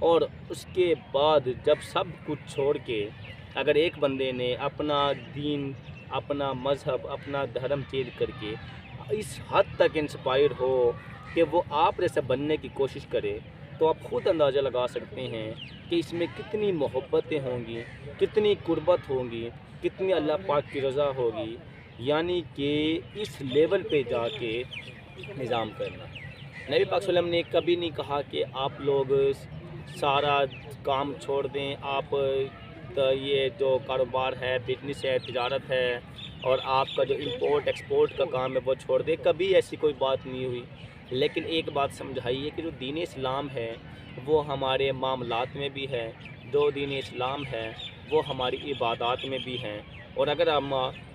اور اس کے بعد جب سب کچھ چھوڑ کے اگر ایک بندے نے اپنا دین، اپنا مذہب، اپنا دھرم چینج کر کے اس حد تک انسپائر ہو کہ وہ آپ جیسا بننے کی کوشش کرے، تو آپ خود اندازہ لگا سکتے ہیں کہ اس میں کتنی محبتیں ہوں گی، کتنی قربت ہوں گی، کتنی اللہ پاک کی رضا ہوگی، یعنی کہ اس لیول پہ جا کے نظام کرنا۔ نبی پاک صلی اللہ علیہ وسلم نے کبھی نہیں کہا کہ آپ لوگ سارا کام چھوڑ دیں، آپ یہ جو کاروبار ہے، بزنس ہے، تجارت ہے، اور آپ کا جو امپورٹ ایکسپورٹ کا کام ہے وہ چھوڑ دیں، کبھی ایسی کوئی بات نہیں ہوئی۔ لیکن ایک بات سمجھائیے کہ جو دین اسلام ہے وہ ہمارے معاملات میں بھی ہے، جو دین اسلام ہے وہ ہماری عبادات میں بھی ہیں، اور اگر ہم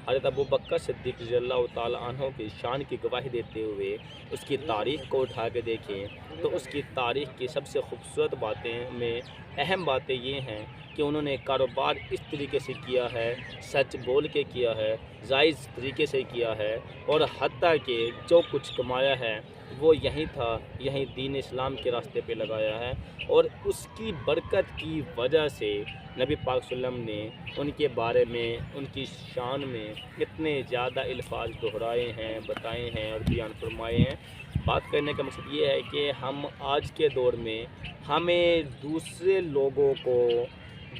حضرت ابوبکر صدیق رضی اللہ تعالیٰ عنہ کی شان کی گواہی دیتے ہوئے اس کی تاریخ کو اٹھا کے دیکھیں تو اس کی تاریخ کی سب سے خوبصورت باتیں میں اہم باتیں یہ ہیں کہ انہوں نے کاروبار اس طریقے سے کیا ہے، سچ بول کے کیا ہے، جائز طریقے سے کیا ہے، اور حتیٰ کہ جو کچھ کمایا ہے وہ یہیں تھا، یہیں دین اسلام کے راستے پہ لگایا ہے، اور اس کی برکت کی وجہ سے نبی پاک صلی اللہ علیہ وسلم نے ان کے بارے میں، ان کی شان میں اتنے زیادہ الفاظ دہرائے ہیں، بتائے ہیں اور بیان فرمائے ہیں۔ بات کرنے کا مقصد یہ ہے کہ ہم آج کے دور میں ہمیں دوسرے لوگوں کو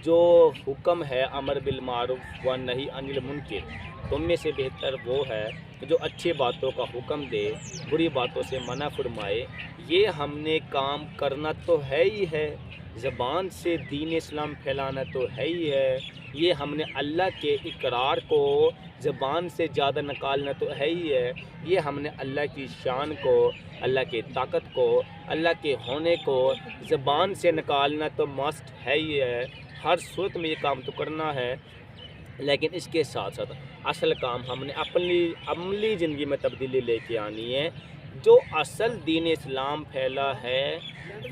جو حکم ہے امر بالمعروف و نہی عن المنکر، تم میں سے بہتر وہ ہے جو اچھی باتوں کا حکم دے، بری باتوں سے منع فرمائے۔ یہ ہم نے کام کرنا تو ہے ہی ہے، زبان سے دین اسلام پھیلانا تو ہے ہی ہے، یہ ہم نے اللہ کے اقرار کو زبان سے زیادہ نکالنا تو ہے ہی ہے، یہ ہم نے اللہ کی شان کو، اللہ کی طاقت کو، اللہ کے ہونے کو زبان سے نکالنا تو مسٹ ہے ہی ہے، ہر صورت میں یہ کام تو کرنا ہے۔ لیکن اس کے ساتھ ساتھ اصل کام ہم نے اپنی عملی زندگی میں تبدیلی لے کے آنی ہے۔ جو اصل دین اسلام پھیلا ہے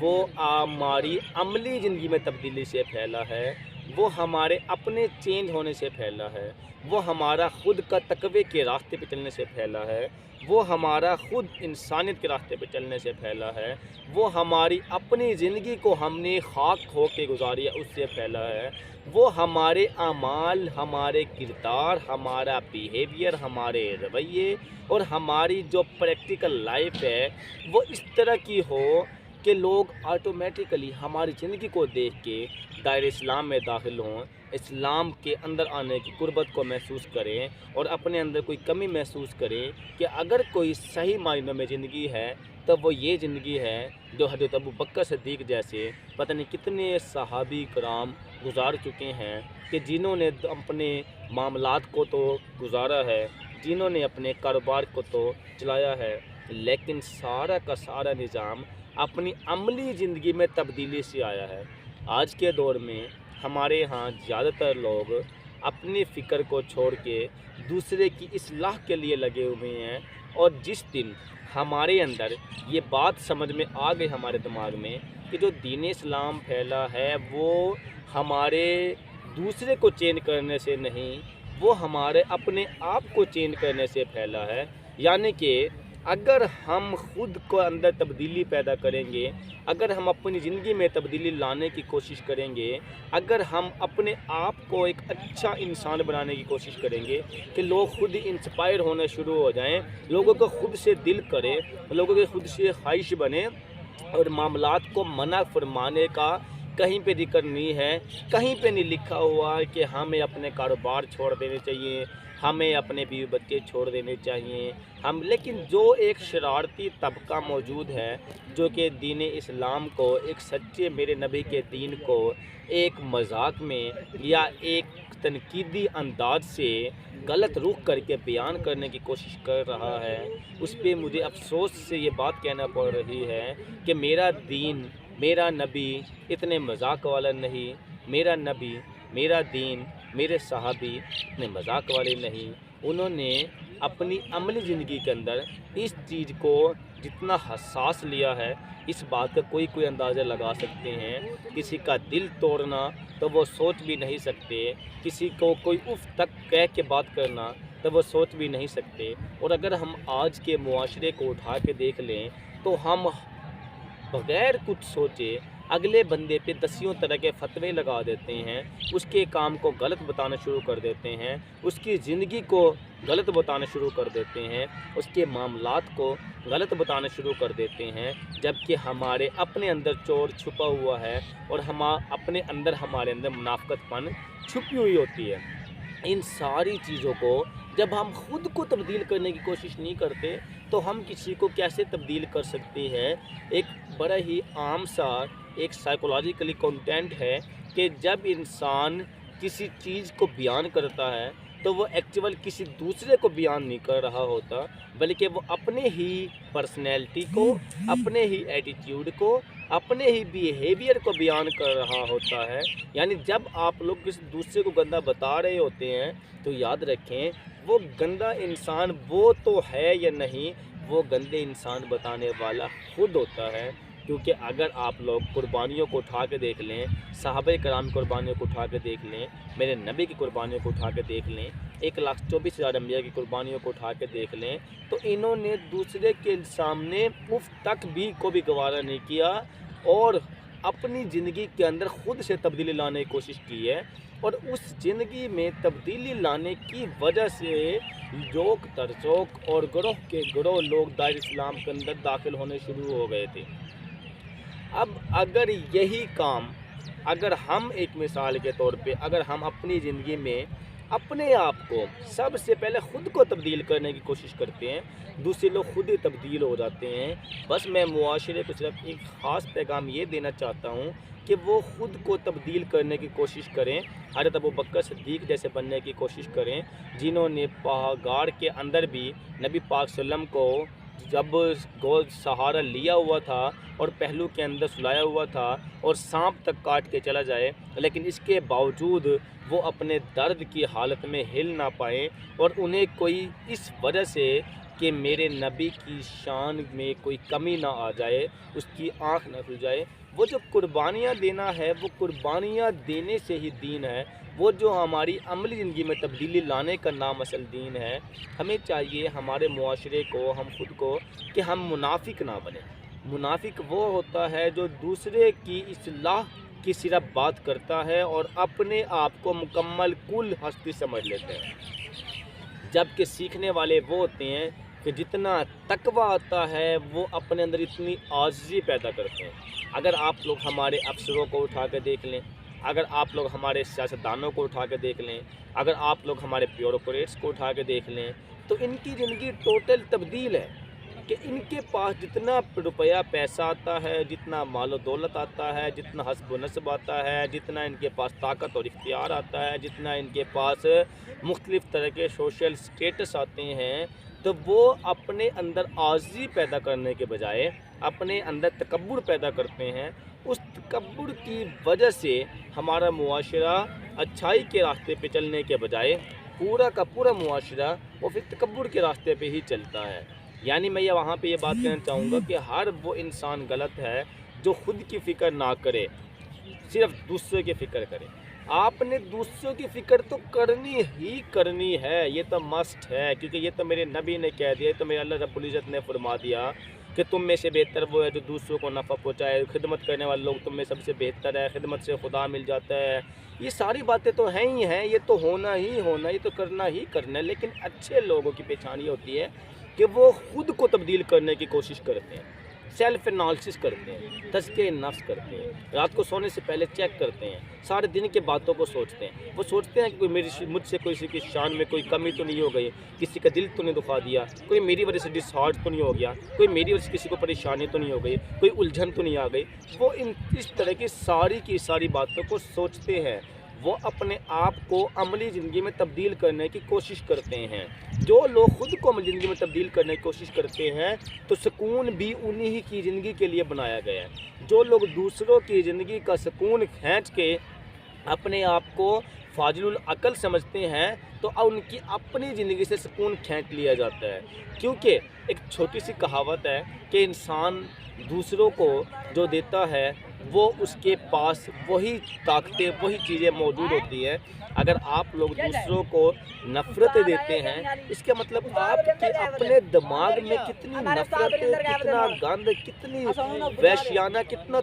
وہ ہماری عملی زندگی میں تبدیلی سے پھیلا ہے، وہ ہمارے اپنے چینج ہونے سے پھیلا ہے، وہ ہمارا خود کا تقوی کے راستے پہ چلنے سے پھیلا ہے، وہ ہمارا خود انسانیت کے راستے پہ چلنے سے پھیلا ہے، وہ ہماری اپنی زندگی کو ہم نے خاک ہو کے گزاری ہے اس سے پھیلا ہے، وہ ہمارے اعمال، ہمارے کردار، ہمارا بیہیویئر، ہمارے رویے اور ہماری جو پریکٹیکل لائف ہے وہ اس طرح کی ہو کہ لوگ آٹومیٹیکلی ہماری زندگی کو دیکھ کے دائرہ اسلام میں داخل ہوں، اسلام کے اندر آنے کی قربت کو محسوس کریں، اور اپنے اندر کوئی کمی محسوس کریں کہ اگر کوئی صحیح معنوں میں زندگی ہے تو وہ یہ زندگی ہے جو حضرت ابوبکر صدیق جیسے پتہ نہیں کتنے صحابی کرام گزار چکے ہیں، کہ جنہوں نے اپنے معاملات کو تو گزارا ہے، جنہوں نے اپنے کاروبار کو تو چلایا ہے، لیکن سارا کا سارا نظام اپنی عملی زندگی میں تبدیلی سے آیا ہے۔ آج کے دور میں ہمارے ہاں زیادہ تر لوگ اپنی فکر کو چھوڑ کے دوسرے کی اصلاح کے لیے لگے ہوئے ہیں، اور جس دن ہمارے اندر یہ بات سمجھ میں آ گئی ہمارے دماغ میں کہ جو دین اسلام پھیلا ہے وہ ہمارے دوسرے کو چینج کرنے سے نہیں، وہ ہمارے اپنے آپ کو چینج کرنے سے پھیلا ہے، یعنی کہ اگر ہم خود کو اندر تبدیلی پیدا کریں گے، اگر ہم اپنی زندگی میں تبدیلی لانے کی کوشش کریں گے، اگر ہم اپنے آپ کو ایک اچھا انسان بنانے کی کوشش کریں گے کہ لوگ خود ہی انسپائر ہونا شروع ہو جائیں، لوگوں کو خود سے دل کرے، لوگوں کے خود سے خواہش بنے، اور معاملات کو منع فرمانے کا کہیں پہ ذکر نہیں ہے، کہیں پہ نہیں لکھا ہوا کہ ہمیں اپنے کاروبار چھوڑ دینے چاہیے، ہمیں اپنے بیوی بچے چھوڑ دینے چاہیے، لیکن جو ایک شرارتی طبقہ موجود ہے جو کہ دین اسلام کو، ایک سچے میرے نبی کے دین کو ایک مذاق میں یا ایک تنقیدی انداز سے غلط رخ کر کے بیان کرنے کی کوشش کر رہا ہے، اس پہ مجھے افسوس سے یہ بات کہنا پڑ رہی ہے کہ میرا دین، میرا نبی اتنے مذاق والا نہیں، میرا نبی، میرا دین، میرے صحابی اتنے مذاق والے نہیں، انہوں نے اپنی عملی زندگی کے اندر اس چیز کو جتنا حساس لیا ہے، اس بات کا کوئی اندازہ لگا سکتے ہیں۔ کسی کا دل توڑنا تو وہ سوچ بھی نہیں سکتے، کسی کو کوئی اف تک کہہ کے بات کرنا تو وہ سوچ بھی نہیں سکتے، اور اگر ہم آج کے معاشرے کو اٹھا کے دیکھ لیں تو ہم بغیر کچھ سوچے اگلے بندے پہ دسیوں طرح کے فتوے لگا دیتے ہیں، اس کے کام کو غلط بتانا شروع کر دیتے ہیں، اس کی زندگی کو غلط بتانا شروع کر دیتے ہیں، اس کے معاملات کو غلط بتانا شروع کر دیتے ہیں، جبکہ ہمارے اپنے اندر چور چھپا ہوا ہے اور اپنے اندر ہمارے اندر منافقت پن چھپی ہوئی ہوتی ہے۔ ان ساری چیزوں کو جب ہم خود کو تبدیل کرنے کی کوشش نہیں کرتے تو ہم کسی کو کیسے تبدیل کر سکتے ہیں؟ ایک بڑا ہی عام سا ایک سائیکولوجیکلی کنٹینٹ ہے کہ جب انسان کسی چیز کو بیان کرتا ہے تو وہ ایکچول کسی دوسرے کو بیان نہیں کر رہا ہوتا، بلکہ وہ اپنے ہی پرسنالٹی کو، اپنے ہی ایٹیٹیوڈ کو، اپنے ہی بیہیویئر کو بیان کر رہا ہوتا ہے۔ یعنی جب آپ لوگ کسی دوسرے کو گندہ بتا رہے ہوتے ہیں تو یاد رکھیں وہ گندا انسان وہ تو ہے یا نہیں، وہ گندے انسان بتانے والا خود ہوتا ہے۔ کیونکہ اگر آپ لوگ قربانیوں کو اٹھا کے دیکھ لیں، صحابہ کرام کی قربانیوں کو اٹھا کے دیکھ لیں، میرے نبی کی قربانیوں کو اٹھا کے دیکھ لیں، 1,24,000 انبیاء کی قربانیوں کو اٹھا کے دیکھ لیں، تو انہوں نے دوسرے کے سامنے اف تک بھی کو بھی گوارا نہیں کیا اور اپنی زندگی کے اندر خود سے تبدیلی لانے کی کوشش کی ہے، اور اس زندگی میں تبدیلی لانے کی وجہ سے جوک ترجوک اور گروہ کے گروہ لوگ دائرہ اسلام کے اندر داخل ہونے شروع ہو گئے تھے۔ اب اگر یہی کام اگر ہم ایک مثال کے طور پہ اگر ہم اپنی زندگی میں اپنے آپ کو سب سے پہلے خود کو تبدیل کرنے کی کوشش کرتے ہیں، دوسرے لوگ خود ہی تبدیل ہو جاتے ہیں۔ بس میں معاشرے کو صرف ایک خاص پیغام یہ دینا چاہتا ہوں کہ وہ خود کو تبدیل کرنے کی کوشش کریں، حضرت ابوبکر صدیق جیسے بننے کی کوشش کریں، جنہوں نے پہاڑ کے اندر بھی نبی پاک صلی اللہ علیہ وسلم کو جب گود سہارا لیا ہوا تھا اور پہلو کے اندر سلایا ہوا تھا اور سانپ تک کاٹ کے چلا جائے، لیکن اس کے باوجود وہ اپنے درد کی حالت میں ہل نہ پائیں، اور انہیں کوئی اس وجہ سے کہ میرے نبی کی شان میں کوئی کمی نہ آ جائے، اس کی آنکھ نہ کھل جائے۔ وہ جو قربانیاں دینا ہے وہ قربانیاں دینے سے ہی دین ہے، وہ جو ہماری عملی زندگی میں تبدیلی لانے کا نام اصل دین ہے۔ ہمیں چاہیے ہمارے معاشرے کو، ہم خود کو، کہ ہم منافق نہ بنیں۔ منافق وہ ہوتا ہے جو دوسرے کی اصلاح کی صرف بات کرتا ہے اور اپنے آپ کو مکمل کل ہستی سمجھ لیتے ہیں، جبکہ سیکھنے والے وہ ہوتے ہیں کہ جتنا تقویٰ آتا ہے وہ اپنے اندر اتنی عاجزی پیدا کرتے ہیں۔ اگر آپ لوگ ہمارے افسروں کو اٹھا کے دیکھ لیں، اگر آپ لوگ ہمارے سیاستدانوں کو اٹھا کے دیکھ لیں، اگر آپ لوگ ہمارے بیوروکریٹس کو اٹھا کے دیکھ لیں، تو ان کی زندگی ٹوٹل تبدیل ہے کہ ان کے پاس جتنا روپیہ پیسہ آتا ہے، جتنا مال و دولت آتا ہے، جتنا حسب و نسب آتا ہے، جتنا ان کے پاس طاقت اور اختیار آتا ہے، جتنا ان کے پاس مختلف طرح کے سوشل سٹیٹس آتے ہیں، تو وہ اپنے اندر عاجزی پیدا کرنے کے بجائے اپنے اندر تکبر پیدا کرتے ہیں۔ اس تکبر کی وجہ سے ہمارا معاشرہ اچھائی کے راستے پہ چلنے کے بجائے پورا کا پورا معاشرہ وہ پھر تکبر کے راستے پہ ہی چلتا ہے۔ یعنی میں وہاں پہ یہ بات کہنا چاہوں گا کہ ہر وہ انسان غلط ہے جو خود کی فکر نہ کرے، صرف دوسرے کی فکر کرے۔ آپ نے دوسروں کی فکر تو کرنی ہے، یہ تو مسٹ ہے، کیونکہ یہ تو میرے نبی نے کہہ دیا، تو میرے اللہ رب العزت نے فرما دیا کہ تم میں سے بہتر وہ ہے جو دوسروں کو نفع پہنچائے، خدمت کرنے والے لوگ تم میں سب سے بہتر ہے، خدمت سے خدا مل جاتا ہے۔ یہ ساری باتیں تو ہیں ہی ہیں، یہ تو ہونا ہی ہونا، یہ تو کرنا ہی کرنا ہے، لیکن اچھے لوگوں کی پہچان یہ ہوتی ہے کہ وہ خود کو تبدیل کرنے کی کوشش کرتے ہیں، سیلف انالسس کرتے ہیں، تزکیہ نفس کرتے ہیں، رات کو سونے سے پہلے چیک کرتے ہیں، سارے دن کے باتوں کو سوچتے ہیں۔ وہ سوچتے ہیں کہ کوئی مجھ سے کسی کی شان میں کوئی کمی تو نہیں ہو گئی، کسی کا دل تو نہیں دکھا دیا، کوئی میری وجہ سے ڈس ہارٹ تو نہیں ہو گیا، کوئی میری وجہ سے کسی کو پریشانی تو نہیں ہو گئی، کوئی الجھن تو نہیں آ گئی۔ وہ اس طرح کی ساری باتوں کو سوچتے ہیں، وہ اپنے آپ کو عملی زندگی میں تبدیل کرنے کی کوشش کرتے ہیں۔ جو لوگ خود کو عملی زندگی میں تبدیل کرنے کی کوشش کرتے ہیں تو سکون بھی انہی کی زندگی کے لیے بنایا گیا ہے۔ جو لوگ دوسروں کی زندگی کا سکون کھینچ کے اپنے آپ کو فاضل العقل سمجھتے ہیں تو ان کی اپنی زندگی سے سکون کھینچ لیا جاتا ہے، کیونکہ ایک چھوٹی سی کہاوت ہے کہ انسان دوسروں کو جو دیتا ہے وہ اس کے پاس وہی طاقتیں وہی چیزیں موجود ہوتی ہیں۔ اگر آپ لوگ دوسروں کو نفرت دیتے ہیں، اس کا مطلب آپ کے اپنے دماغ میں کتنی نفرت، کتنا گند، کتنی وحشیانہ، کتنا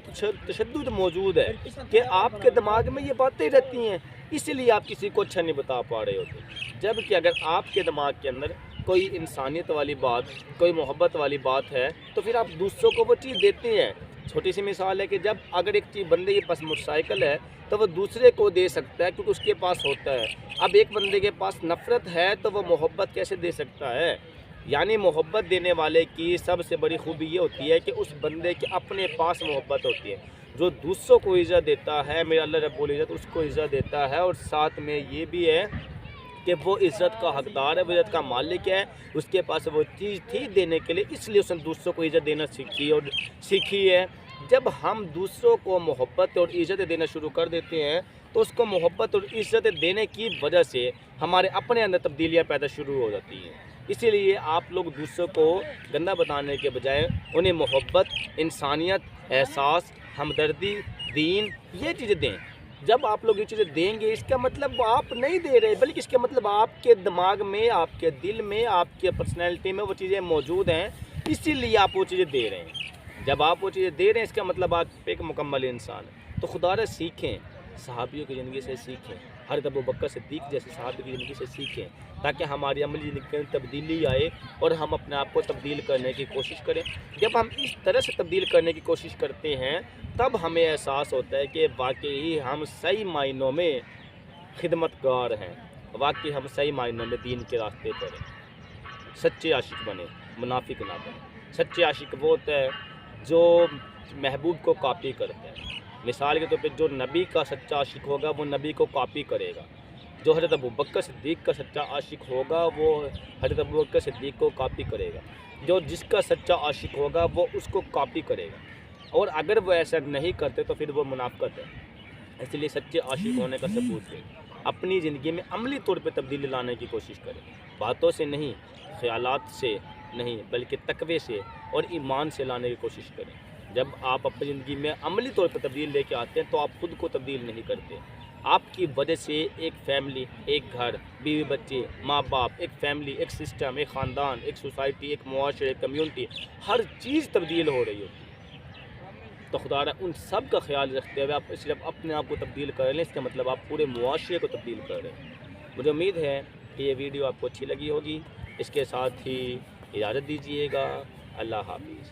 تشدد موجود ہے کہ آپ کے دماغ میں یہ باتیں رہتی ہیں، اسی لیے آپ کسی کو اچھا نہیں بتا پا رہے ہوتے۔ جبکہ اگر آپ کے دماغ کے اندر کوئی انسانیت والی بات، کوئی محبت والی بات ہے تو پھر آپ دوسروں کو وہ چیز دیتے ہیں۔ چھوٹی سی مثال ہے کہ جب اگر ایک چیز بندے کے پاس موٹر سائیکل ہے تو وہ دوسرے کو دے سکتا ہے کیونکہ اس کے پاس ہوتا ہے۔ اب ایک بندے کے پاس نفرت ہے تو وہ محبت کیسے دے سکتا ہے؟ یعنی محبت دینے والے کی سب سے بڑی خوبی یہ ہوتی ہے کہ اس بندے کے اپنے پاس محبت ہوتی ہے۔ جو دوسروں کو عزت دیتا ہے، میرا اللہ رب العزت اس کو عزت دیتا ہے، اور ساتھ میں یہ بھی ہے کہ وہ عزت کا حقدار ہے، وہ عزت کا مالک ہے، اس کے پاس وہ چیز تھی دینے کے لیے، اس لیے اس نے دوسروں کو عزت دینا سیکھی ہے۔ جب ہم دوسروں کو محبت اور عزت دینا شروع کر دیتے ہیں تو اس کو محبت اور عزت دینے کی وجہ سے ہمارے اپنے اندر تبدیلیاں پیدا شروع ہو جاتی ہیں۔ اسی لیے آپ لوگ دوسروں کو گندہ بتانے کے بجائے انہیں محبت، انسانیت، احساس، ہمدردی، دین، یہ چیزیں دیں۔ جب آپ لوگ یہ چیزیں دیں گے، اس کا مطلب آپ نہیں دے رہے، بلکہ اس کا مطلب آپ کے دماغ میں، آپ کے دل میں، آپ کے پرسنالٹی میں وہ چیزیں موجود ہیں، اسی لیے آپ وہ چیزیں دے رہے ہیں۔ جب آپ وہ چیزیں دے رہے ہیں، اس کا مطلب آپ ایک مکمل انسان ہے۔ تو خدا را سیکھیں، صحابیوں کی زندگی سے سیکھیں، حضرت ابوبکر صدیق جیسے صحابی کی زندگی سے سیکھیں، تاکہ ہماری عملی زندگی میں تبدیلی آئے اور ہم اپنے آپ کو تبدیل کرنے کی کوشش کریں۔ جب ہم اس طرح سے تبدیل کرنے کی کوشش کرتے ہیں تب ہمیں احساس ہوتا ہے کہ واقعی ہم صحیح معنوں میں خدمت گار ہیں، واقعی ہم صحیح معنوں میں دین کے راستے پر ہیں۔ سچے عاشق بنے، منافق نہ بنے۔ سچے عاشق وہ ہوتا ہے جو محبوب کو کاپی کرتا ہے۔ مثال کے طور پہ جو نبی کا سچا عاشق ہوگا وہ نبی کو کاپی کرے گا۔ جو حضرت ابوبکر صدیق کا سچا عاشق ہوگا وہ حضرت ابوبکر صدیق کو کاپی کرے گا۔ جس کا سچا عاشق ہوگا وہ اس کو کاپی کرے گا، اور اگر وہ ایسا نہیں کرتے تو پھر وہ منافقت ہے۔ اس لیے سچے عاشق ہونے کا ثبوت ہے، اپنی زندگی میں عملی طور پہ تبدیلی لانے کی کوشش کریں، باتوں سے نہیں، خیالات سے نہیں، بلکہ تقوی سے اور ایمان سے لانے کی کوشش کریں۔ جب آپ اپنی زندگی میں عملی طور پر تبدیل لے کے آتے ہیں تو آپ خود کو تبدیل نہیں کرتے، آپ کی وجہ سے ایک فیملی، ایک گھر، بیوی بچے، ماں باپ، ایک فیملی، ایک سسٹم، ایک خاندان، ایک سوسائٹی، ایک معاشرے، ایک کمیونٹی، ہر چیز تبدیل ہو رہی ہوتی ہے۔ تو خدا را ان سب کا خیال رکھتے ہوئے آپ صرف اپنے آپ کو تبدیل کر لیں، اس کا مطلب آپ پورے معاشرے کو تبدیل کر رہے ہیں۔ مجھے امید ہے کہ یہ ویڈیو آپ کو اچھی لگی ہوگی۔ اس کے ساتھ ہی اجازت دیجیے گا۔ اللہ حافظ۔